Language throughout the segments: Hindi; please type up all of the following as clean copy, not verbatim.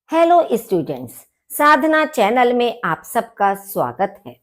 हेलो स्टूडेंट्स, साधना चैनल में आप सबका स्वागत है।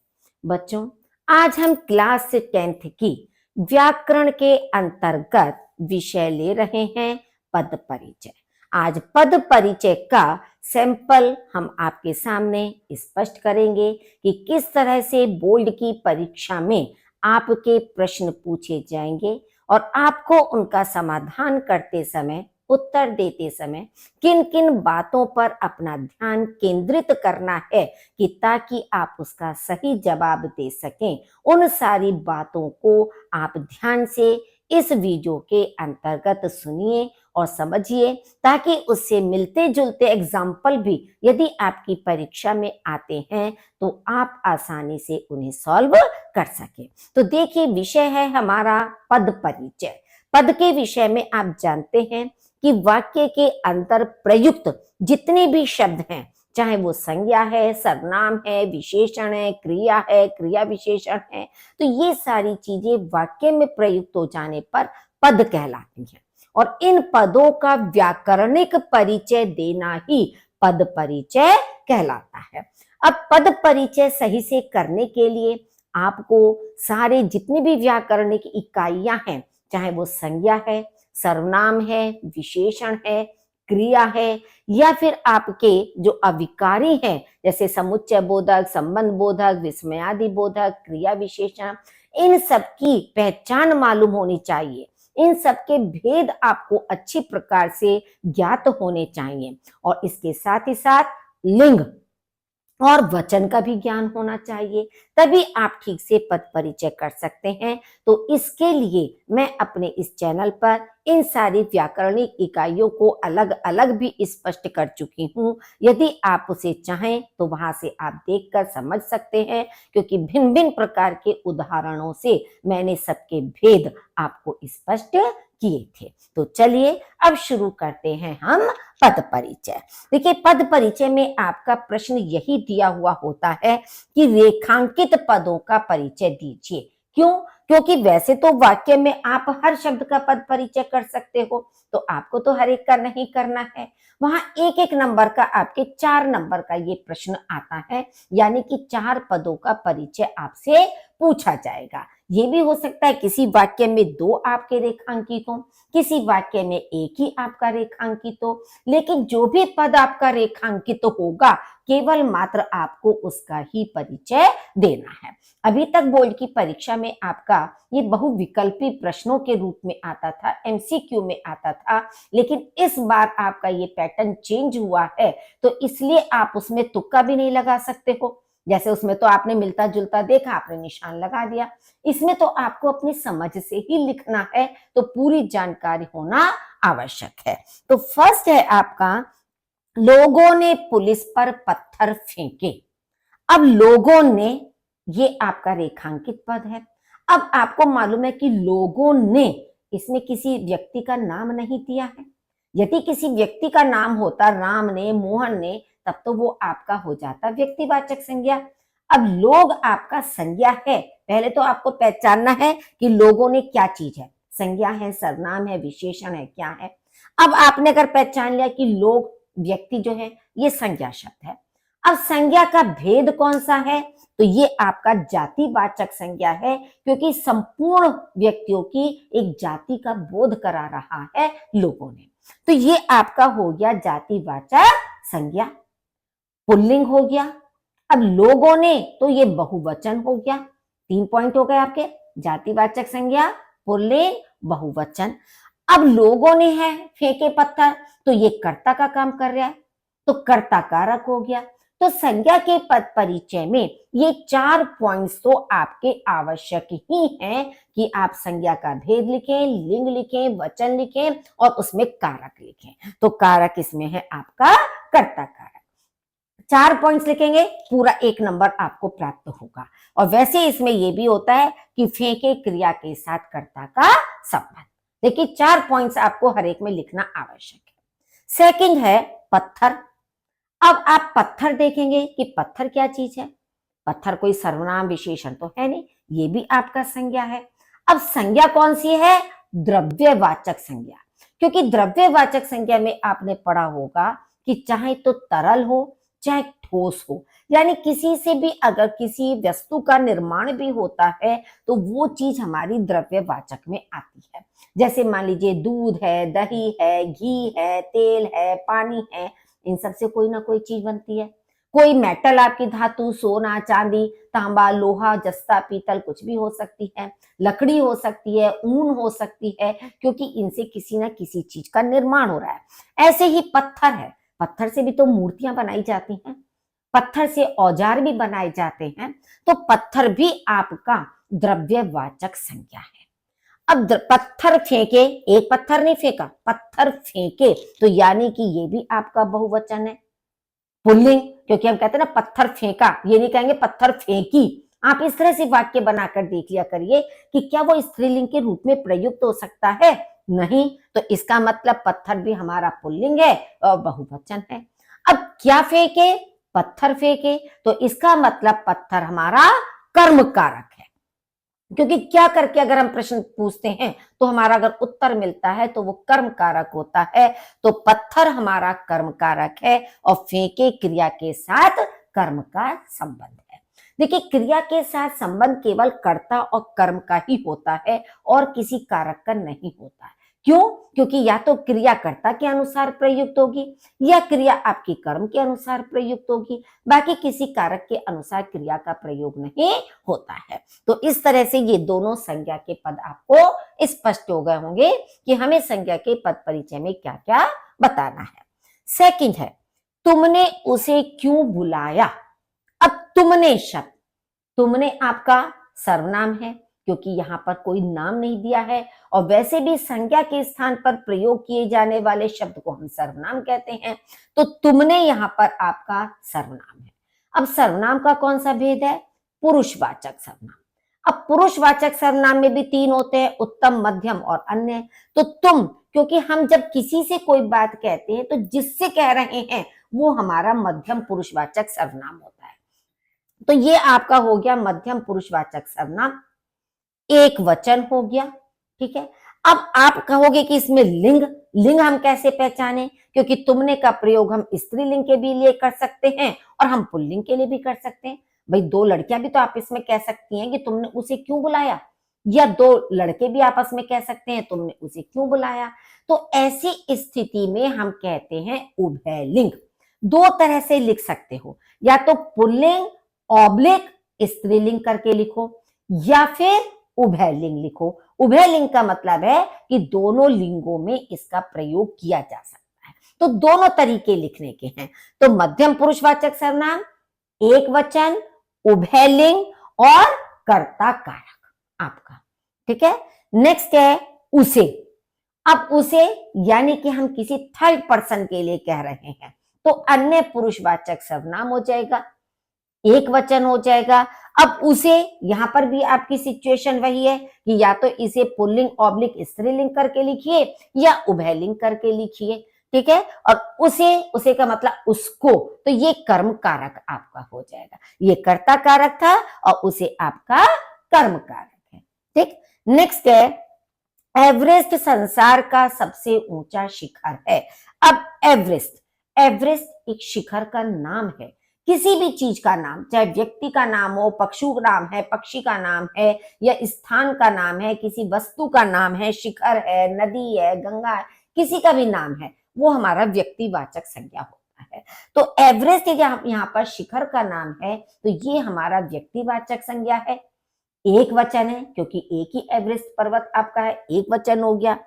बच्चों, आज हम क्लास 10th की व्याकरण के अंतर्गत विषय ले रहे हैं पद परिचय। आज पद परिचय का सैंपल हम आपके सामने स्पष्ट करेंगे कि किस तरह से बोर्ड की परीक्षा में आपके प्रश्न पूछे जाएंगे और आपको उनका समाधान करते समय, उत्तर देते समय किन किन बातों पर अपना ध्यान केंद्रित करना है कि ताकि आप उसका सही जवाब दे सकें। उन सारी बातों को आप ध्यान से इस वीडियो के अंतर्गत सुनिए और समझिए, ताकि उससे मिलते जुलते एग्जाम्पल भी यदि आपकी परीक्षा में आते हैं तो आप आसानी से उन्हें सॉल्व कर सके। तो देखिए, विषय है हमारा पद परिचय। पद के विषय में आप जानते हैं कि वाक्य के अंतर प्रयुक्त जितने भी शब्द हैं, चाहे वो संज्ञा है, सर्वनाम है, विशेषण है, क्रिया है, क्रिया विशेषण है, तो ये सारी चीजें वाक्य में प्रयुक्त हो जाने पर पद कहलाती हैं और इन पदों का व्याकरणिक परिचय देना ही पद परिचय कहलाता है। अब पद परिचय सही से करने के लिए आपको सारे जितनी भी व्याकरणिक इकाइयां हैं, चाहे वो संज्ञा है, सर्वनाम है, विशेषण है, क्रिया है, या फिर आपके जो अविकारी हैं जैसे समुच्चय बोधक, संबंध बोधक, विस्मयादि बोधक, क्रिया विशेषण, इन सब की पहचान मालूम होनी चाहिए। इन सब के भेद आपको अच्छी प्रकार से ज्ञात होने चाहिए और इसके साथ ही साथ लिंग और वचन का भी ज्ञान होना चाहिए, तभी आप ठीक से पद परिचय कर सकते हैं। तो इसके लिए मैं अपने इस चैनल पर इन सारी व्याकरणिक इकाइयों को अलग अलग भी स्पष्ट कर चुकी हूँ। यदि आप उसे चाहें तो वहां से आप देखकर समझ सकते हैं, क्योंकि भिन्न भिन्न प्रकार के उदाहरणों से मैंने सबके भेद आपको स्पष्ट किए थे। तो चलिए अब शुरू करते हैं हम पद परिचय। देखिए, पद परिचय में आपका प्रश्न यही दिया हुआ होता है कि रेखांकित पदों का परिचय दीजिए। क्यों? क्योंकि वैसे तो वाक्य में आप हर शब्द का पद परिचय कर सकते हो, तो आपको तो हर एक का नहीं करना है। वहां एक एक नंबर का, आपके 4 नंबर का ये प्रश्न आता है, यानी कि 4 पदों का परिचय आपसे पूछा जाएगा। ये भी हो सकता है किसी वाक्य में 2 आपके रेखांकित हो, किसी वाक्य में 1 ही आपका रेखांकित हो, लेकिन जो भी पद आपका रेखांकित होगा केवल मात्र आपको उसका ही परिचय देना है। अभी तक बोर्ड की परीक्षा में आपका ये बहुविकल्पी प्रश्नों के रूप में आता था, एमसीक्यू में आता था, लेकिन इस बार आपका ये पैटर्न चेंज हुआ है, तो इसलिए आप उसमें तुक्का भी नहीं लगा सकते हो। जैसे उसमें तो आपने मिलता जुलता देखा, आपने निशान लगा दिया। इसमें तो आपको अपनी समझ से ही लिखना है, तो पूरी जानकारी होना आवश्यक है। तो फर्स्ट है आपका, लोगों ने पुलिस पर पत्थर फेंके। अब लोगों ने, ये आपका रेखांकित पद है। अब आपको मालूम है कि लोगों ने, इसमें किसी व्यक्ति का नाम नहीं दिया है। यदि किसी व्यक्ति का नाम होता, राम ने, मोहन ने, तब तो वो आपका हो जाता व्यक्तिवाचक संज्ञा। अब लोग आपका संज्ञा है। पहले तो आपको पहचानना है कि लोगों ने क्या चीज है, संज्ञा है, सर्वनाम है, विशेषण है, क्या है। अब आपने अगर पहचान लिया कि लोग व्यक्ति जो है ये संज्ञा शब्द है, अब संज्ञा का भेद कौन सा है, तो ये आपका जातिवाचक संज्ञा है, क्योंकि संपूर्ण व्यक्तियों की एक जाति का बोध करा रहा है लोगों ने। तो ये आपका हो गया जातिवाचक संज्ञा, पुल्लिंग हो गया। अब लोगों ने, तो ये बहुवचन हो गया। 3 पॉइंट हो गए आपके, जातिवाचक संज्ञा, पुल्लिंग, बहुवचन। अब लोगों ने है फेंके पत्थर, तो ये कर्ता का काम कर रहा है, तो कर्ता कारक हो गया। तो संज्ञा के पद परिचय में ये 4 पॉइंट्स तो आपके आवश्यक ही हैं कि आप संज्ञा का भेद लिखें, लिंग लिखें, वचन लिखें और उसमें कारक लिखें। तो कारक इसमें है आपका कर्ता कारक। 4 पॉइंट्स लिखेंगे, पूरा 1 नंबर आपको प्राप्त होगा। और वैसे इसमें यह भी होता है कि फेंके क्रिया के साथ कर्ता का संबंध। देखिए, 4 पॉइंट्स आपको हर एक में लिखना आवश्यक है। सेकंड है पत्थर। अब आप पत्थर देखेंगे कि पत्थर क्या चीज है। पत्थर कोई सर्वनाम विशेषण तो है नहीं, ये भी आपका संज्ञा है। अब संज्ञा कौन सी है? द्रव्यवाचक संज्ञा। क्योंकि द्रव्यवाचक संज्ञा में आपने पढ़ा होगा कि कि चाहे तो तरल हो चाहे ठोस हो, यानी किसी से भी अगर किसी वस्तु का निर्माण भी होता है तो वो चीज हमारी द्रव्यवाचक में आती है। जैसे मान लीजिए दूध है, दही है, घी है, तेल है, पानी है, इन सब से कोई ना कोई चीज बनती है। कोई मेटल आपकी धातु, सोना, चांदी, तांबा, लोहा, जस्ता, पीतल कुछ भी हो सकती है, लकड़ी हो सकती है, ऊन हो सकती है, क्योंकि इनसे किसी ना किसी चीज का निर्माण हो रहा है। ऐसे ही पत्थर है, पत्थर से भी तो मूर्तियां बनाई जाती हैं, पत्थर से औजार भी बनाए जाते हैं, तो पत्थर भी आपका द्रव्यवाचक संज्ञा है। अब पत्थर फेंके, एक पत्थर नहीं फेंका, पत्थर फेंके, तो यानी कि ये भी आपका बहुवचन है, पुल्लिंग, क्योंकि हम कहते हैं ना पत्थर फेंका, ये नहीं कहेंगे पत्थर फेंकी। आप इस तरह से वाक्य बनाकर देख लिया करिए कि क्या वो स्त्रीलिंग के रूप में प्रयुक्त हो सकता है, नहीं, तो इसका मतलब पत्थर भी हमारा पुल्लिंग है और बहुवचन है। अब क्या फेंके, पत्थर फेंके, तो इसका मतलब पत्थर हमारा कर्म कारक है, क्योंकि क्या करके अगर हम प्रश्न पूछते हैं तो हमारा अगर उत्तर मिलता है तो वो कर्म कारक होता है, तो पत्थर हमारा कर्म कारक है और फेंके क्रिया के साथ कर्म का संबंध है। देखिए, क्रिया के साथ संबंध केवल कर्ता और कर्म का ही होता है और किसी कारक का नहीं होता है। क्यों? क्योंकि या तो क्रिया कर्ता के अनुसार प्रयुक्त होगी या क्रिया आपकी कर्म के अनुसार प्रयुक्त होगी, बाकी किसी कारक के अनुसार क्रिया का प्रयोग नहीं होता है। तो इस तरह से ये दोनों संज्ञा के पद आपको स्पष्ट हो गए होंगे कि हमें संज्ञा के पद परिचय में क्या क्या बताना है। सेकंड है, तुमने उसे क्यों बुलाया। अब तुमने शब्द, तुमने आपका सर्वनाम है, क्योंकि यहां पर कोई नाम नहीं दिया है, और वैसे भी संज्ञा के स्थान पर प्रयोग किए जाने वाले शब्द को हम सर्वनाम कहते हैं, तो तुमने यहां पर आपका सर्वनाम है। अब सर्वनाम का कौन सा भेद है, पुरुषवाचक सर्वनाम। अब पुरुषवाचक सर्वनाम में भी तीन होते हैं, उत्तम, मध्यम और अन्य। तो तुम, क्योंकि हम जब किसी से कोई बात कहते हैं तो जिससे कह रहे हैं वो हमारा मध्यम पुरुषवाचक सर्वनाम होता है, तो ये आपका हो गया मध्यम पुरुषवाचक सर्वनाम, एक वचन हो गया। ठीक है, अब आप कहोगे कि इसमें लिंग, लिंग हम कैसे पहचाने, क्योंकि तुमने का प्रयोग हम स्त्रीलिंग के भी लिए कर सकते हैं और हम पुल्लिंग के लिए भी कर सकते हैं। भाई, दो लड़कियां भी तो आप इसमें कह सकती हैं कि तुमने उसे क्यों बुलाया, या दो लड़के भी आपस में कह सकते हैं तुमने उसे क्यों बुलाया। तो ऐसी स्थिति में हम कहते हैं उभयलिंग। दो तरह से लिख सकते हो, या तो पुल्लिंग ऑब्लिक स्त्रीलिंग करके लिखो, या फिर उभयलिंग लिखो। उभयलिंग का मतलब है कि दोनों लिंगों में इसका प्रयोग किया जा सकता है, तो दोनों तरीके लिखने के हैं। तो मध्यम पुरुषवाचक सर्वनाम, एक वचन, उभयलिंग और कर्ता कारक आपका। ठीक है, नेक्स्ट है उसे। अब उसे यानी कि हम किसी थर्ड पर्सन के लिए कह रहे हैं, तो अन्य पुरुषवाचक सर्वनाम हो जाएगा, एक वचन हो जाएगा। अब उसे, यहां पर भी आपकी सिचुएशन वही है कि या तो इसे पुल्लिंग ऑब्लिक स्त्रीलिंग करके लिखिए या उभयलिंग करके लिखिए। ठीक है, और उसे, उसे का मतलब उसको, तो ये कर्म कारक आपका हो जाएगा, ये कर्ता कारक था और उसे आपका कर्म कारक है। ठीक, नेक्स्ट है, एवरेस्ट संसार का सबसे ऊंचा शिखर है। अब एवरेस्ट, एवरेस्ट एक शिखर का नाम है, किसी भी चीज का नाम, चाहे व्यक्ति का नाम हो, पशु का नाम है, पक्षी का नाम है, या स्थान का नाम है, किसी वस्तु का नाम है, शिखर है, नदी है, गंगा है, किसी का भी नाम है, वो हमारा व्यक्तिवाचक संज्ञा होता है। तो एवरेस्ट यहाँ पर शिखर का नाम है, तो ये हमारा व्यक्तिवाचक संज्ञा है, एक वचन है, क्योंकि एक ही एवरेस्ट पर्वत आपका है, एक वचन हो गया,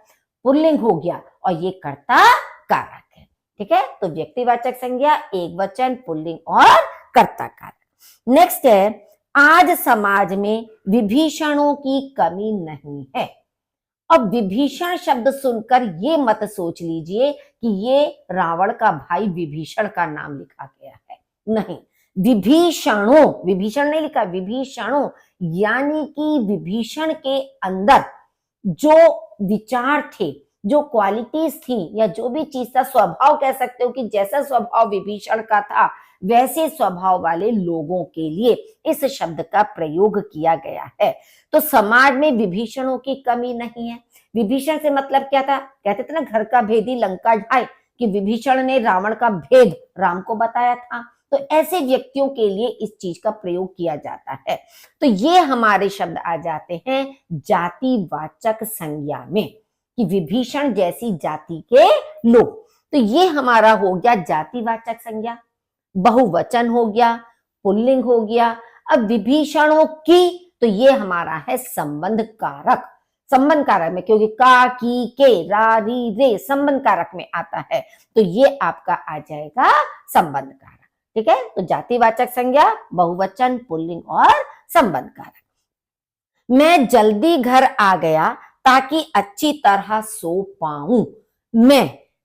पुल्लिंग हो गया, और ये कर्ता कारक है। ठीक है, तो व्यक्तिवाचक संज्ञा, एक वचन, पुल्लिंग और कर्ता कारक। नेक्स्ट है, आज समाज में विभीषणों की कमी नहीं है। अब विभीषण शब्द सुनकर ये मत सोच लीजिए कि ये रावण का भाई विभीषण का नाम लिखा गया है, नहीं, विभीषणों, विभीषण नहीं लिखा, विभीषणों, यानी कि विभीषण के अंदर जो विचार थे, जो क्वालिटीज थी, या जो भी चीज था, स्वभाव कह सकते हो कि जैसा स्वभाव विभीषण का था वैसे स्वभाव वाले लोगों के लिए इस शब्द का प्रयोग किया गया है। तो समाज में विभीषणों की कमी नहीं है। विभीषण से मतलब क्या था, कहते थे ना घर का भेदी लंका ढाए, कि विभीषण ने रावण का भेद राम को बताया था, तो ऐसे व्यक्तियों के लिए इस चीज का प्रयोग किया जाता है। तो ये हमारे शब्द आ जाते हैं जातिवाचक संज्ञा में, कि विभीषण जैसी जाति के लोग। तो ये हमारा हो गया जातिवाचक संज्ञा, बहुवचन हो गया, पुल्लिंग हो गया। अब विभीषणों की, तो ये हमारा है संबंध कारक। संबंध कारक में, क्योंकि का, की, के, रा, री, रे संबंध कारक में आता है, तो ये आपका आ जाएगा संबंध कारक। ठीक है, तो जातिवाचक संज्ञा, बहुवचन, पुल्लिंग और संबंध कारक। मैं जल्दी घर आ गया ताकि अच्छी तरह सो पाऊं।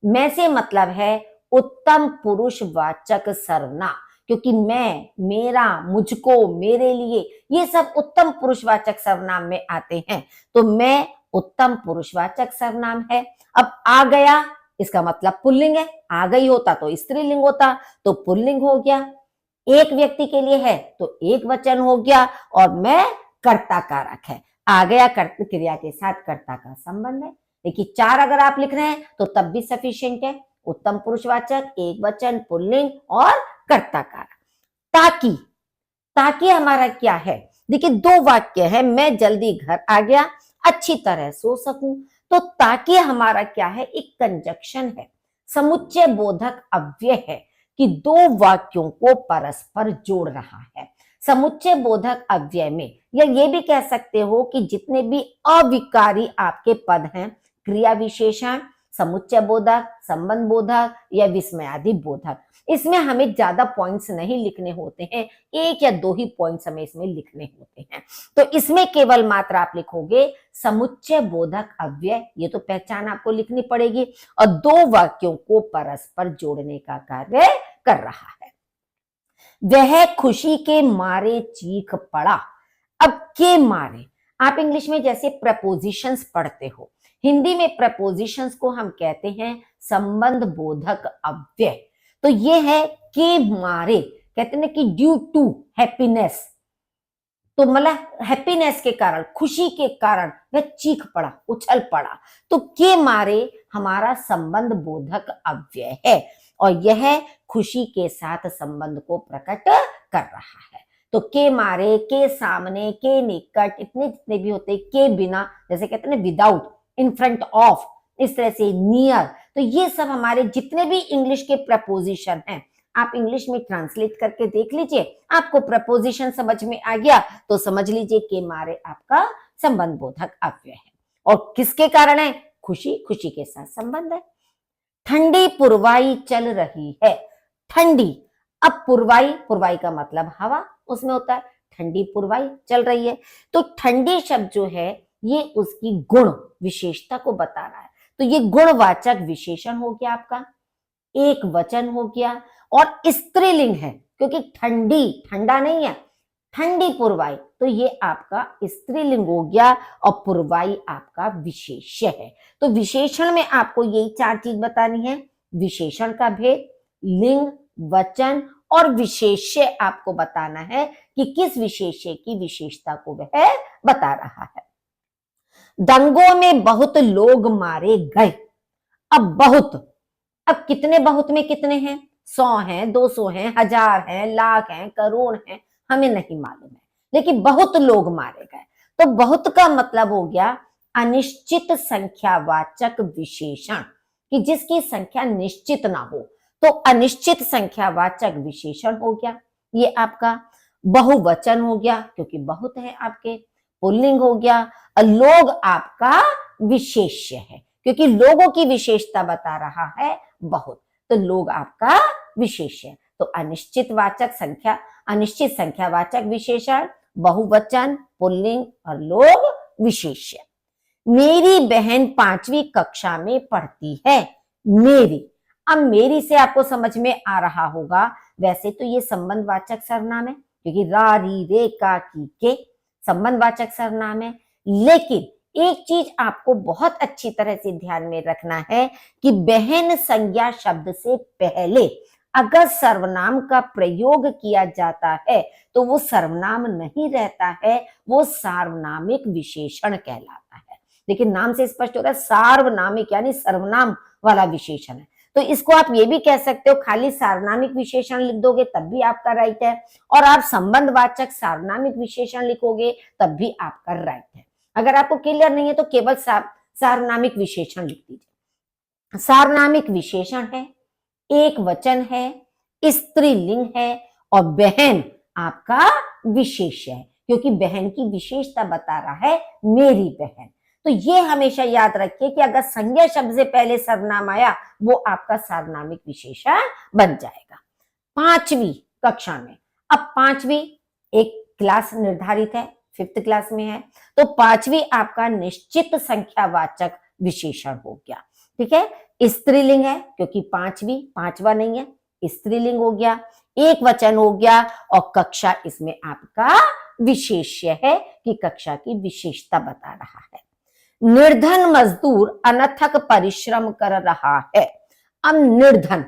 मैं से मतलब है उत्तम पुरुषवाचक सर्वनाम, क्योंकि मैं, मेरा, मुझको, मेरे लिए, ये सब उत्तम पुरुषवाचक सर्वनाम में आते हैं। तो मैं उत्तम पुरुषवाचक सर्वनाम है। अब आ गया, इसका मतलब पुल्लिंग है, आ गई होता तो स्त्रीलिंग होता, तो पुल्लिंग हो गया। एक व्यक्ति के लिए है तो एक वचन हो गया, और मैं कर्ता कारक है। आ गया कर्ता क्रिया के साथ कर्ता का संबंध है। देखिए 4 अगर आप लिख रहे हैं तो तब भी सफिशिएंट है, उत्तम पुरुषवाचक, एक वचन, पुल्लिंग और कर्ता कारक। ताकि, ताकि हमारा क्या है, देखिए 2 वाक्य है, मैं जल्दी घर आ गया अच्छी तरह सो सकूं। तो ताकि हमारा क्या है, एक कंजक्शन है, समुच्चय बोधक अव्यय है, कि 2 वाक्यों को परस्पर जोड़ रहा है। समुच्चय बोधक अव्यय में, या ये भी कह सकते हो कि जितने भी अविकारी आपके पद हैं, क्रिया विशेषण, समुच्चय बोधक, संबंध बोधक या विस्मयादि बोधक, इसमें हमें ज्यादा पॉइंट्स नहीं लिखने होते हैं, 1 या 2 ही पॉइंट्स हमें इसमें लिखने होते हैं। तो इसमें केवल मात्र आप लिखोगे समुच्चय बोधक अव्यय, ये तो पहचान आपको लिखनी पड़ेगी, और 2 वाक्यों को परस्पर जोड़ने का कार्य कर रहा है। वह खुशी के मारे चीख पड़ा। अब के मारे, आप इंग्लिश में जैसे प्रपोजिशंस पढ़ते हो, हिंदी में प्रपोजिशंस को हम कहते हैं संबंध बोधक अव्यय। तो ये है के मारे, कहते हैं कि ड्यू टू हैप्पीनेस, तो मतलब हैप्पीनेस के कारण, खुशी के कारण वह चीख पड़ा, उछल पड़ा। तो के मारे हमारा संबंध बोधक अव्यय है, और यह खुशी के साथ संबंध को प्रकट कर रहा है। तो के मारे, के सामने, के निकट, इतने जितने भी होते हैं, के बिना, जैसे कहते हैं ना विदाउट, इन फ्रंट ऑफ, इस तरह से नियर, तो ये सब हमारे जितने भी इंग्लिश के प्रपोजिशन हैं, आप इंग्लिश में ट्रांसलेट करके देख लीजिए, आपको प्रपोजिशन समझ में आ गया तो समझ लीजिए के मारे आपका संबंध बोधक अव्यय है। और किसके कारण है, खुशी, खुशी के साथ संबंध है। ठंडी पुरवाई चल रही है, ठंडी, अब पुरवाई, पुरवाई का मतलब हवा, उसमें होता है ठंडी पुरवाई चल रही है। तो ठंडी शब्द जो है ये उसकी गुण विशेषता को बता रहा है, तो ये गुणवाचक विशेषण हो गया आपका, एक वचन हो गया, और स्त्रीलिंग है, क्योंकि ठंडी, ठंडा नहीं है, ठंडी पुरवाई, तो ये आपका स्त्रीलिंग हो गया, और पुरवाई आपका विशेष्य है। तो विशेषण में आपको यही 4 चीज बतानी है, विशेषण का भेद, लिंग, वचन और विशेष्य आपको बताना है कि किस विशेष्य की विशेषता को वह बता रहा है। दंगों में बहुत लोग मारे गए। अब बहुत, अब कितने बहुत में कितने हैं, 100 हैं, 200 हैं, 1000 हैं, लाख हैं, करोड़ हैं, हमें नहीं मालूम है, लेकिन बहुत लोग मारे गए। तो बहुत का मतलब हो गया अनिश्चित संख्यावाचक विशेषण, कि जिसकी संख्या निश्चित ना हो, तो अनिश्चित संख्यावाचक विशेषण हो गया ये आपका। बहुवचन हो गया क्योंकि बहुत है आपके, पुल्लिंग हो गया, और लोग आपका विशेष्य है क्योंकि लोगों की विशेषता बता रहा है बहुत, तो लोग आपका विशेष्य। तो अनिश्चित वाचक संख्या, अनिश्चित संख्यावाचक विशेषण, बहुवचन, पुल्लिंग और लोग विशेष्य। मेरी बहन 5वीं कक्षा में पढ़ती है, मेरी, अब मेरी से आपको समझ में आ रहा होगा, वैसे तो ये संबंधवाचक सर्वनाम है क्योंकि रा, री, रे, का, की, के संबंधवाचक सर्वनाम है, लेकिन एक चीज आपको बहुत अच्छी तरह से ध्यान में रखना है कि बहन संज्ञा शब्द से पहले अगर सर्वनाम का प्रयोग किया जाता है तो वो सर्वनाम नहीं रहता है, वो सार्वनामिक विशेषण कहलाता है। लेकिन नाम से स्पष्ट होता है सार्वनामिक यानी सर्वनाम वाला विशेषण है। तो इसको आप ये भी कह सकते हो, खाली सार्वनामिक विशेषण लिख दोगे तब भी आपका राइट है, और आप संबंधवाचक सार्वनामिक विशेषण लिखोगे तब भी आपका राइट है। अगर आपको क्लियर नहीं है तो केवल सार्वनामिक विशेषण लिख दीजिए। सार्वनामिक विशेषण है, एक वचन है, स्त्रीलिंग है, और बहन आपका विशेष्य है, क्योंकि बहन की विशेषता बता रहा है मेरी बहन। तो ये हमेशा याद रखिए कि अगर संज्ञा शब्द से पहले सर्वनाम आया वो आपका सार्वनामिक विशेषण बन जाएगा। 5वीं कक्षा में, अब 5वीं एक क्लास निर्धारित है, 5th क्लास में है, तो 5वीं आपका निश्चित संख्यावाचक विशेषण हो गया। ठीक है, स्त्रीलिंग है क्योंकि 5वीं, 5वां नहीं है, स्त्रीलिंग हो गया, एक वचन हो गया, और कक्षा इसमें आपका विशेष्य है कि कक्षा की विशेषता बता रहा है। निर्धन मजदूर अनथक परिश्रम कर रहा है। अब निर्धन,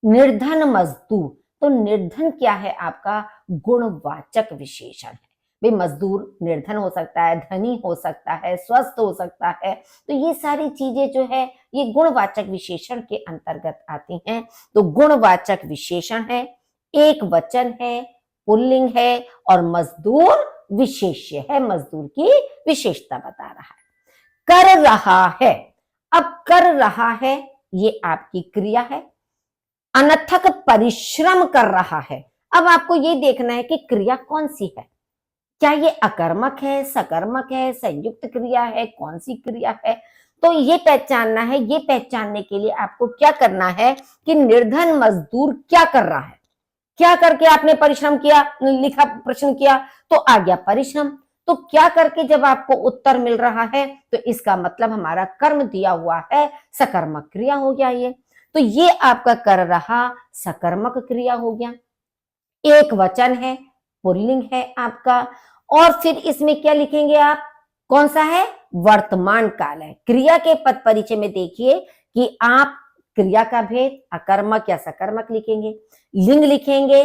निर्धन मजदूर, तो निर्धन क्या है आपका गुणवाचक विशेषण है। भाई मजदूर निर्धन हो सकता है, धनी हो सकता है, स्वस्थ हो सकता है, तो ये सारी चीजें जो है ये गुणवाचक विशेषण के अंतर्गत आती हैं। तो गुणवाचक विशेषण है, एक वचन है, पुल्लिंग है, और मजदूर विशेष्य है, मजदूर की विशेषता बता रहा है। कर रहा है, अब कर रहा है ये आपकी क्रिया है, अनथक परिश्रम कर रहा है। अब आपको ये देखना है कि क्रिया कौन सी है, क्या ये अकर्मक है, सकर्मक है, संयुक्त क्रिया है, कौन सी क्रिया है। तो ये पहचानना है, ये पहचानने के लिए आपको क्या करना है कि निर्धन मजदूर क्या कर रहा है, क्या करके आपने परिश्रम किया, लिखा प्रश्न किया तो आ गया परिश्रम। तो क्या करके जब आपको उत्तर मिल रहा है तो इसका मतलब हमारा कर्म दिया हुआ है, सकर्मक क्रिया हो गया ये। तो ये आपका कर रहा सकर्मक क्रिया हो गया, एक वचन है, पुल्लिंग है आपका, और फिर इसमें क्या लिखेंगे आप, कौन सा है, वर्तमान काल है। क्रिया के पद परिचय में देखिए कि आप क्रिया का भेद अकर्मक या सकर्मक लिखेंगे, लिंग लिखेंगे,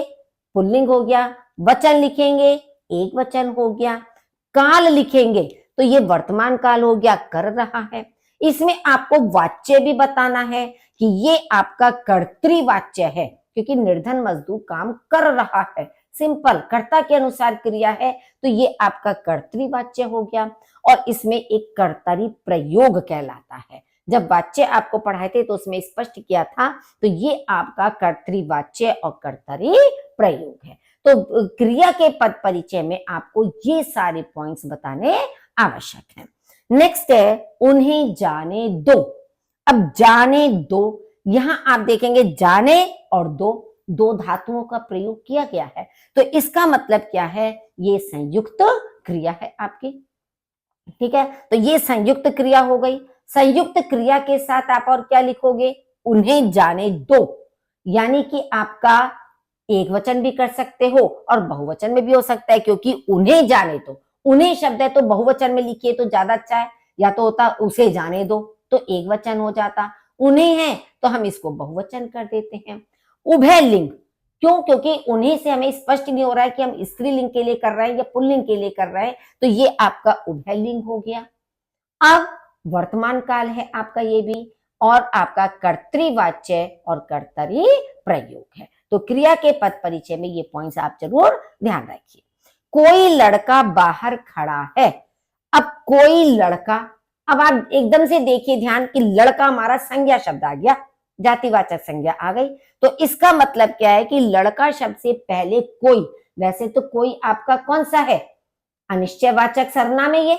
पुल्लिंग हो गया, वचन लिखेंगे, एक वचन हो गया, काल लिखेंगे तो ये वर्तमान काल हो गया, कर रहा है। इसमें आपको वाच्य भी बताना है कि ये आपका कर्तृवाच्य है, क्योंकि निर्धन मजदूर काम कर रहा है, सिंपल कर्ता के अनुसार क्रिया है, तो ये आपका कर्तृवाच्य हो गया। और इसमें एक कर्तरी प्रयोग कहलाता है, जब वाच्य आपको पढ़ाए थे तो उसमें स्पष्ट किया था, तो ये आपका कर्तृवाच्य और कर्तरी प्रयोग है। तो क्रिया के पद परिचय में आपको ये सारे पॉइंट्स बताने आवश्यक हैं। नेक्स्ट है उन्हें जाने दो। अब जाने दो, यहां आप देखेंगे जाने और दो धातुओं का प्रयोग किया गया है, तो इसका मतलब क्या है, ये संयुक्त क्रिया है आपकी। ठीक है, तो ये संयुक्त क्रिया हो गई। संयुक्त क्रिया के साथ आप और क्या लिखोगे, उन्हें जाने दो, यानी कि आपका एक वचन भी कर सकते हो और बहुवचन में भी हो सकता है, क्योंकि उन्हें जाने दो, उन्हें शब्द है तो बहुवचन में लिखिए तो ज्यादा अच्छा है, या तो होता उसे जाने दो तो एक वचन हो जाता, उन्हें है तो हम इसको बहुवचन कर देते हैं। उभयलिंग, क्यों, क्योंकि उन्हें से हमें स्पष्ट नहीं हो रहा है कि हम स्त्रीलिंग के लिए कर रहे हैं या पुल्लिंग के लिए कर रहे हैं, तो ये आपका उभयलिंग हो गया। अब वर्तमान काल है आपका ये भी, और आपका कर्तृवाच्य और कर्तरी प्रयोग है। तो क्रिया के पद परिचय में ये पॉइंट्स आप जरूर ध्यान रखिए। कोई लड़का बाहर खड़ा है, अब कोई लड़का, अब आप एकदम से देखिए ध्यान कि लड़का हमारा संज्ञा शब्द आ गया, जातिवाचक संज्ञा आ गई, तो इसका मतलब क्या है कि लड़का शब्द से पहले कोई, वैसे तो कोई आपका कौन सा है, अनिश्चयवाचक सर्वनाम है ये,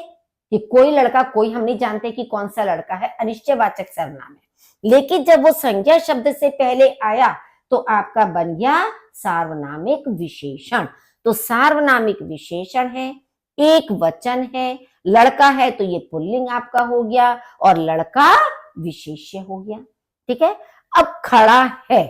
कि कोई लड़का, कोई हम नहीं जानते कि कौन सा लड़का है, अनिश्चयवाचक सर्वनाम है। लेकिन जब वो संज्ञा शब्द से पहले आया तो आपका बन गया सार्वनामिक विशेषण। तो सार्वनामिक विशेषण है, एक वचन है, लड़का है तो ये पुल्लिंग आपका हो गया, और लड़का विशेष्य हो गया। ठीक है, अब खड़ा है,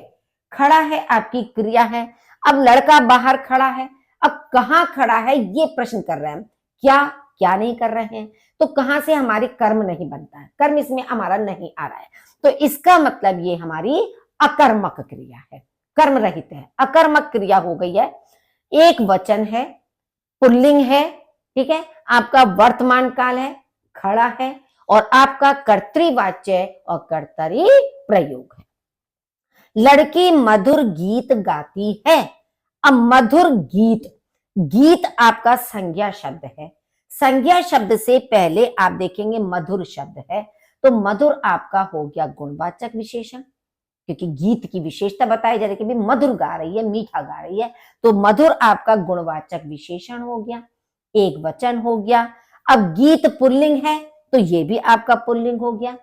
खड़ा है आपकी क्रिया है। अब लड़का बाहर खड़ा है, अब कहाँ खड़ा है ये प्रश्न कर रहे हैं, क्या नहीं कर रहे हैं, तो कहां से हमारी कर्म नहीं बनता है, कर्म इसमें हमारा नहीं आ रहा है, तो इसका मतलब ये हमारी अकर्मक क्रिया है, कर्म रहित है, अकर्मक क्रिया हो गई है। एक वचन है, पुल्लिंग है, ठीक है, आपका वर्तमान काल है, खड़ा है, और आपका कर्तृवाच्य और कर्तरी प्रयोग है। लड़की मधुर गीत गाती है। अब मधुर गीत, गीत आपका संज्ञा शब्द है। संज्ञा शब्द से पहले आप देखेंगे मधुर शब्द है, तो मधुर आपका हो गया गुणवाचक विशेषण, क्योंकि गीत की विशेषता बताई जा रही है कि भाई मधुर गा रही है, मीठा गा रही है, तो मधुर आपका गुणवाचक विशेषण हो गया, एक वचन हो गया। अब गीत पुल्लिंग है तो ये भी आपका पुल्लिंग हो गया,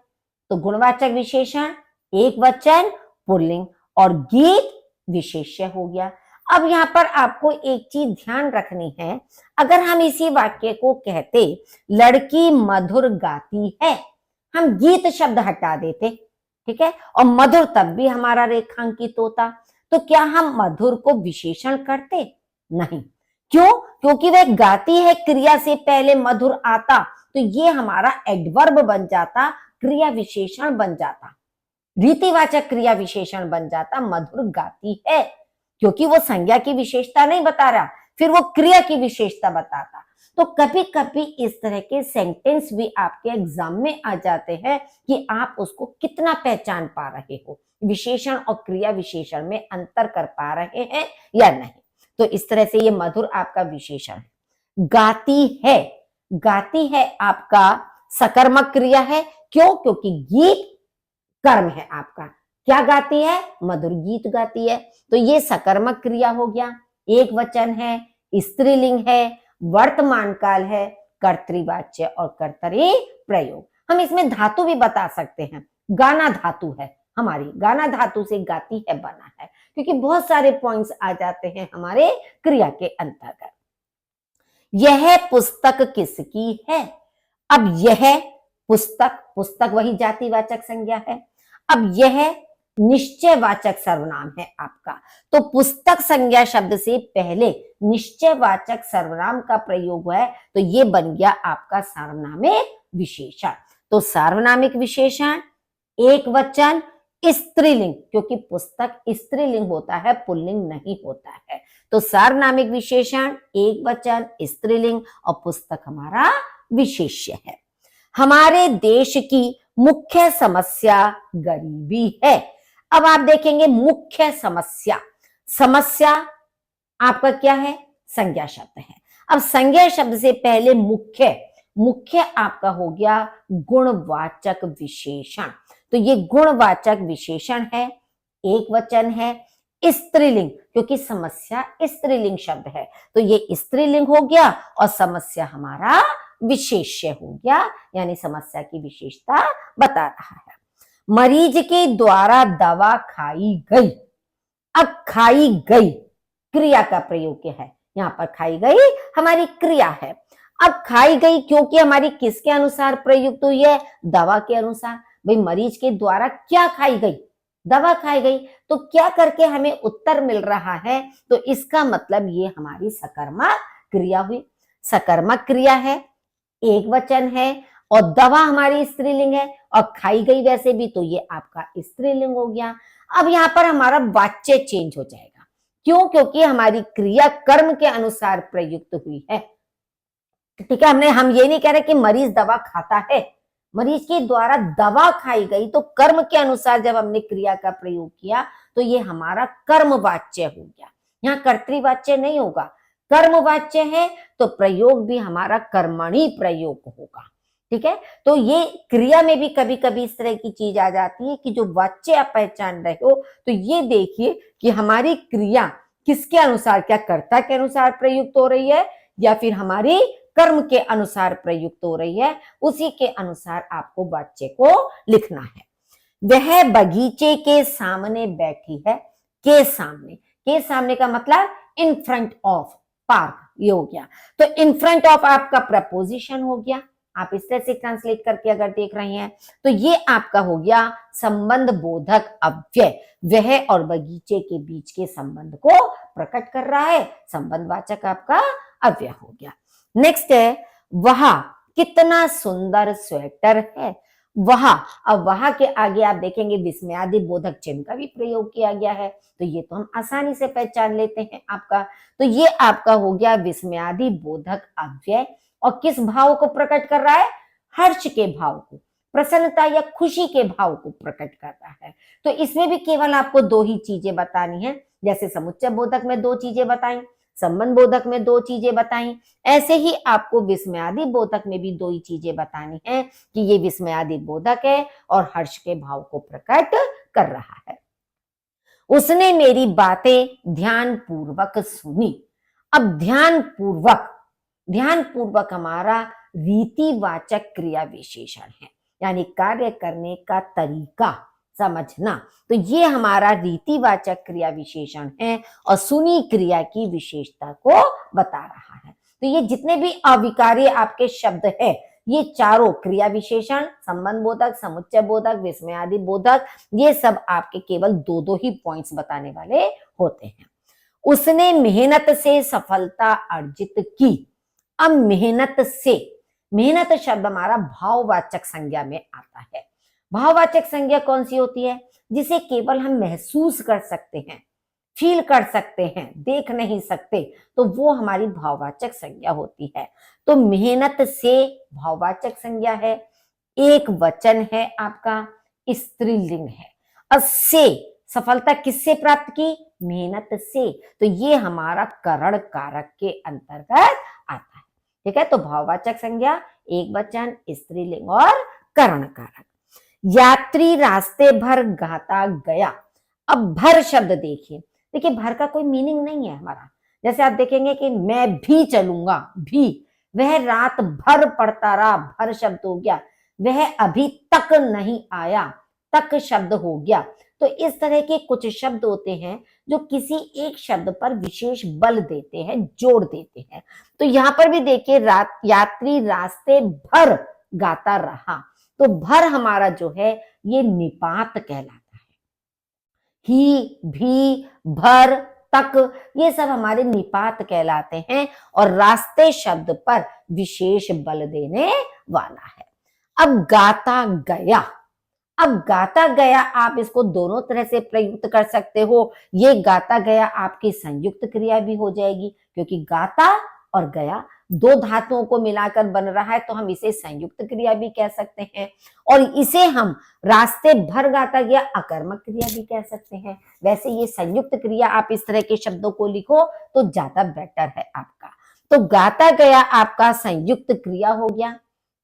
तो गुणवाचक विशेषण, एक वचन, पुल्लिंग, और गीत विशेष्य हो गया। अब यहां पर आपको एक चीज ध्यान रखनी है, अगर हम इसी वाक्य को कहते लड़की मधुर गाती है, हम गीत शब्द हटा देते, ठीक है, और मधुर तब भी हमारा रेखांकित होता, तो क्या हम मधुर को विशेषण करते? नहीं। क्यों? क्योंकि वह गाती है क्रिया से पहले मधुर आता, तो ये हमारा एडवर्ब बन जाता, क्रिया विशेषण बन जाता, रीतिवाचक क्रिया विशेषण बन जाता, मधुर गाती है, क्योंकि वो संज्ञा की विशेषता नहीं बता रहा, फिर वो क्रिया की विशेषता बताता। तो कभी कभी इस तरह के सेंटेंस भी आपके एग्जाम में आ जाते हैं कि आप उसको कितना पहचान पा रहे हो, विशेषण और क्रिया विशेषण में अंतर कर पा रहे हैं या नहीं। तो इस तरह से ये मधुर आपका विशेषण है। गाती है, गाती है आपका सकर्मक क्रिया है। क्यों? क्योंकि गीत कर्म है आपका, क्या गाती है? मधुर गीत गाती है, तो ये सकर्मक क्रिया हो गया, एक वचन है, स्त्रीलिंग है, वर्तमान काल है, कर्तृवाच्य और कर्तरी प्रयोग। हम इसमें धातु भी बता सकते हैं, गाना धातु है हमारी, गाना धातु से गाती है बना है, क्योंकि बहुत सारे पॉइंट्स आ जाते हैं हमारे क्रिया के अंतर्गत। यह पुस्तक किसकी है? अब यह पुस्तक, पुस्तक वही जातिवाचक संज्ञा है। अब यह निश्चयवाचक सर्वनाम है आपका, तो पुस्तक संज्ञा शब्द से पहले निश्चयवाचक सर्वनाम का प्रयोग हुआ है, तो ये बन गया आपका सार्वनामिक विशेषण। तो सार्वनामिक विशेषण, एक वचन, स्त्रीलिंग, क्योंकि पुस्तक स्त्रीलिंग होता है, पुल्लिंग नहीं होता है, तो सार्वनामिक विशेषण, एक वचन, स्त्रीलिंग, और पुस्तक हमारा विशेष्य है। हमारे देश की मुख्य समस्या गरीबी है। अब आप देखेंगे मुख्य समस्या, समस्या आपका क्या है? संज्ञा शब्द है। अब संज्ञा शब्द से पहले मुख्य, मुख्य आपका हो गया गुणवाचक विशेषण, तो ये गुणवाचक विशेषण है, एक वचन है, स्त्रीलिंग, क्योंकि समस्या स्त्रीलिंग शब्द है, तो ये स्त्रीलिंग हो गया, और समस्या हमारा विशेष्य हो गया, यानी समस्या की विशेषता बता रहा है। मरीज के द्वारा दवा खाई गई। अब खाई गई क्रिया का प्रयोग क्या है? यहाँ पर खाई गई हमारी क्रिया है। अब खाई गई क्योंकि हमारी किसके अनुसार प्रयुक्त हुई है? दवा के अनुसार। भाई मरीज के द्वारा क्या खाई गई? दवा खाई गई, तो क्या करके हमें उत्तर मिल रहा है? तो इसका मतलब ये हमारी सकर्मक क्रिया हुई, सकर्मक क्रिया है, एक वचन है, और दवा हमारी स्त्रीलिंग है, और खाई गई वैसे भी, तो ये आपका स्त्रीलिंग हो गया। अब यहाँ पर हमारा वाच्य चेंज हो जाएगा, क्यों? क्योंकि हमारी क्रिया कर्म के अनुसार प्रयुक्त हुई है, ठीक है। हम ये नहीं कह रहे कि मरीज दवा खाता है, मरीज के द्वारा दवा खाई गई, तो कर्म के अनुसार जब हमने क्रिया का प्रयोग किया तो ये हमारा कर्मवाच्य हो गया, यहाँ कर्तृवाच्य नहीं होगा, कर्मवाच्य है, तो प्रयोग भी हमारा कर्मणि प्रयोग होगा, ठीक है। तो ये क्रिया में भी कभी कभी इस तरह की चीज आ जाती है कि जो वाच्य आप पहचान रहे हो, तो ये देखिए कि हमारी क्रिया किसके अनुसार, क्या कर्ता के अनुसार प्रयुक्त हो रही है या फिर हमारी कर्म के अनुसार प्रयुक्त हो रही है, उसी के अनुसार आपको वाच्य को लिखना है। वह बगीचे के सामने बैठी है, के सामने का मतलब इन फ्रंट ऑफ, पार्क, ये हो गया। तो इन फ्रंट ऑफ आपका प्रपोजिशन हो गया, आप इस तरह से ट्रांसलेट करके अगर देख रहे हैं तो ये आपका हो गया संबंध बोधक अव्यय, वह और बगीचे के बीच के संबंध को प्रकट कर रहा है, संबंधवाचक आपका अव्यय हो गया। नेक्स्ट है वह कितना सुंदर स्वेटर है, वह। अब वह के आगे आप देखेंगे विस्मयादि बोधक चिन्ह का भी प्रयोग किया गया है, तो ये तो हम आसानी से पहचान लेते हैं आपका, तो ये आपका हो गया विस्मयादि बोधक अव्यय, और किस भाव को प्रकट कर रहा है? हर्ष के भाव को प्रसन्नता या खुशी के भाव को प्रकट करता है। तो इसमें भी केवल आपको दो ही चीजें बतानी है, जैसे समुच्चय बोधक में दो चीजें बताई, संबंध बोधक में दो चीजें बताई, ऐसे ही आपको विस्मयादि बोधक में भी दो ही चीजें बतानी है कि ये विस्मयादि बोधक है और हर्ष के भाव को प्रकट कर रहा है। उसने मेरी बातें ध्यान पूर्वक सुनी। अब ध्यान पूर्वक हमारा रीतिवाचक क्रिया विशेषण है, यानी कार्य करने का तरीका समझना। तो ये हमारा रीतिवाचक क्रिया विशेषण है और सुनी क्रिया की विशेषता को बता रहा है। तो ये जितने भी अविकार्य आपके शब्द है, ये चारों क्रिया विशेषण, संबंध बोधक, समुच्चय बोधक, विस्मयादि बोधक, ये सब आपके केवल दो दो ही पॉइंट्स बताने वाले होते हैं। उसने मेहनत से सफलता अर्जित की। अब मेहनत शब्द हमारा भाववाचक संज्ञा में आता है। भाववाचक संज्ञा कौन सी होती है? जिसे केवल हम महसूस कर सकते हैं, फील कर सकते हैं, देख नहीं सकते, तो वो हमारी भाववाचक संज्ञा होती है। तो मेहनत से भाववाचक संज्ञा है, एक वचन है आपका, स्त्रीलिंग है। और से सफलता किससे प्राप्त की? मेहनत से। तो ये हमारा करण कारक के अंतर्गत आता है। ठीक है, तो भाववाचक संज्ञा, एक वचन, स्त्रीलिंग और करण कारक। यात्री रास्ते भर गाता गया। अब भर शब्द देखिए भर का कोई मीनिंग नहीं है हमारा। जैसे आप देखेंगे कि मैं भी चलूंगा, भी, वह रात भर पढ़ता रहा, भर शब्द हो गया। वह अभी तक नहीं आया, तक शब्द हो गया। तो इस तरह के कुछ शब्द होते हैं जो किसी एक शब्द पर विशेष बल देते हैं, जोड़ देते हैं। तो यहां पर भी देखिए, यात्री रास्ते भर गाता रहा, तो भर हमारा जो है ये निपात कहलाता है। ही, भी, भर, तक, ये सब हमारे निपात कहलाते हैं और रास्ते शब्द पर विशेष बल देने वाला है। अब गाता गया, आप इसको दोनों तरह से प्रयुक्त कर सकते हो। ये गाता गया आपकी संयुक्त क्रिया भी हो जाएगी, क्योंकि गाता और गया दो धातुओं को मिलाकर बन रहा है, तो हम इसे संयुक्त क्रिया भी कह सकते हैं। और इसे हम रास्ते भर गाता गया अकर्मक क्रिया भी कह सकते हैं। वैसे ये संयुक्त क्रिया आप इस तरह के शब्दों को लिखो तो ज्यादा बेटर है आपका। तो गाता गया आपका संयुक्त क्रिया हो गया,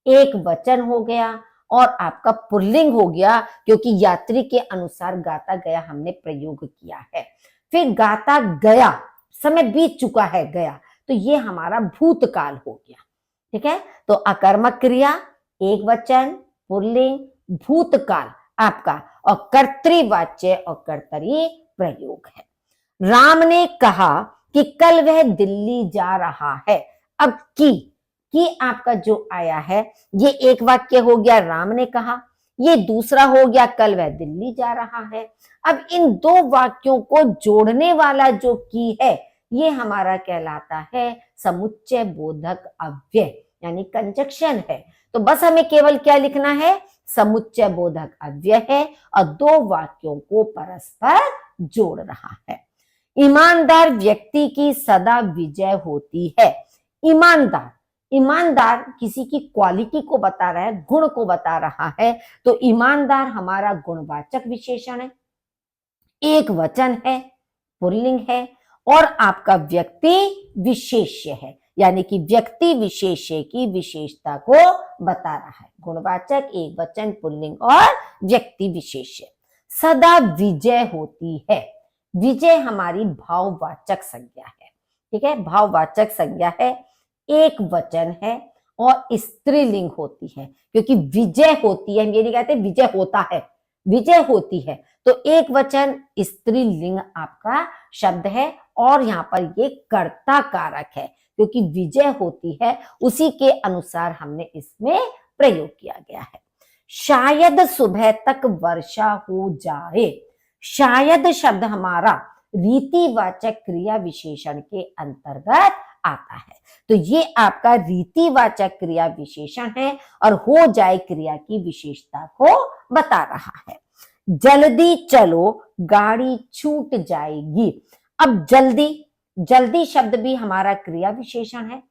एक वचन हो गया और आपका पुल्लिंग हो गया, क्योंकि यात्री के अनुसार गाता गया हमने प्रयोग किया है। फिर गाता गया, समय बीत चुका है, गया, तो ये हमारा भूतकाल हो गया। ठीक है, तो अकर्मक क्रिया, एक वचन, पुल्लिंग, भूतकाल आपका, और कर्तृवाच्य और कर्तरी प्रयोग है। राम ने कहा कि कल वह दिल्ली जा रहा है। अब की आपका जो आया है, ये एक वाक्य हो गया, राम ने कहा, ये दूसरा हो गया कल वह दिल्ली जा रहा है। अब इन दो वाक्यों को जोड़ने वाला जो की है, ये हमारा कहलाता है समुच्चय बोधक अव्यय, यानी कंजक्शन है। तो बस हमें केवल क्या लिखना है? समुच्चय बोधक अव्यय है और दो वाक्यों को परस्पर जोड़ रहा है। ईमानदार व्यक्ति की सदा विजय होती है। ईमानदार किसी की क्वालिटी को बता रहा है, गुण को बता रहा है, तो ईमानदार हमारा गुणवाचक विशेषण है, एक वचन है, पुल्लिंग है और आपका व्यक्ति विशेष्य है, यानी कि व्यक्ति विशेष्य की विशेषता को बता रहा है। गुणवाचक, एक वचन, पुल्लिंग और व्यक्ति विशेष्य। सदा विजय होती है। विजय हमारी भाववाचक संज्ञा है। ठीक है, भाववाचक संज्ञा है, एक वचन है और स्त्रीलिंग होती है, क्योंकि विजय होती है, हम ये नहीं कहते विजय होता है, विजय होती है। तो एक वचन स्त्रीलिंग आपका शब्द है और यहाँ पर ये कर्ता कारक है, क्योंकि विजय होती है, उसी के अनुसार हमने इसमें प्रयोग किया गया है। शायद सुबह तक वर्षा हो जाए। शायद शब्द हमारा रीतिवाचक क्रिया विशेषण के अंतर्गत आता है। तो ये आपका रीतिवाचक क्रिया विशेषण है और हो जाए क्रिया की विशेषता को बता रहा है। जल्दी चलो, गाड़ी छूट जाएगी। अब जल्दी शब्द भी हमारा क्रिया विशेषण है।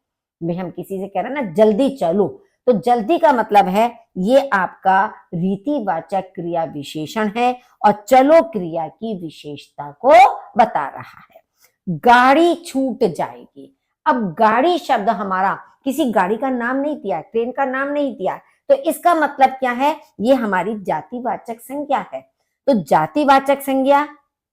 हम किसी से कह रहे हैं ना जल्दी चलो, तो जल्दी का मतलब है ये आपका रीतिवाचक क्रिया विशेषण है और चलो क्रिया की विशेषता को बता रहा है। गाड़ी छूट जाएगी। अब गाड़ी शब्द हमारा किसी गाड़ी का नाम नहीं दिया, ट्रेन का नाम नहीं दिया, तो इसका मतलब क्या है, ये हमारी जातिवाचक संज्ञा है। तो जातिवाचक संज्ञा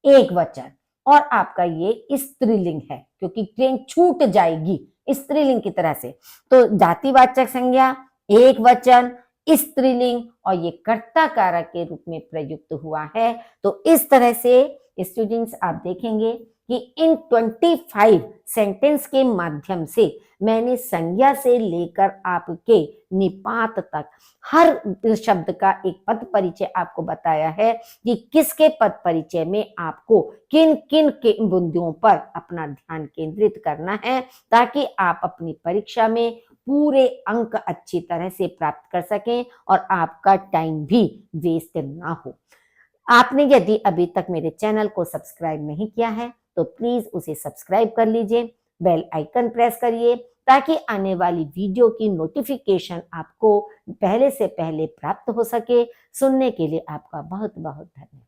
एक वचन और आपका ये स्त्रीलिंग है, क्योंकि ट्रेन छूट जाएगी स्त्रीलिंग की तरह से। तो जातिवाचक संज्ञा एक वचन स्त्रीलिंग और ये कर्ता कारक के रूप में प्रयुक्त हुआ है। तो इस तरह से स्टूडेंट्स आप देखेंगे कि इन 25 सेंटेंस के माध्यम से मैंने संज्ञा से लेकर आपके निपात तक हर शब्द का एक पद परिचय आपको बताया है कि किसके पद परिचय में आपको किन किन के बिंदुओं पर अपना ध्यान केंद्रित करना है, ताकि आप अपनी परीक्षा में पूरे अंक अच्छी तरह से प्राप्त कर सकें और आपका टाइम भी वेस्ट ना हो। आपने यदि अभी तक मेरे चैनल को सब्सक्राइब नहीं किया है तो प्लीज उसे सब्सक्राइब कर लीजिए, बेल आइकन प्रेस करिए ताकि आने वाली वीडियो की नोटिफिकेशन आपको पहले से पहले प्राप्त हो सके। सुनने के लिए आपका बहुत बहुत धन्यवाद।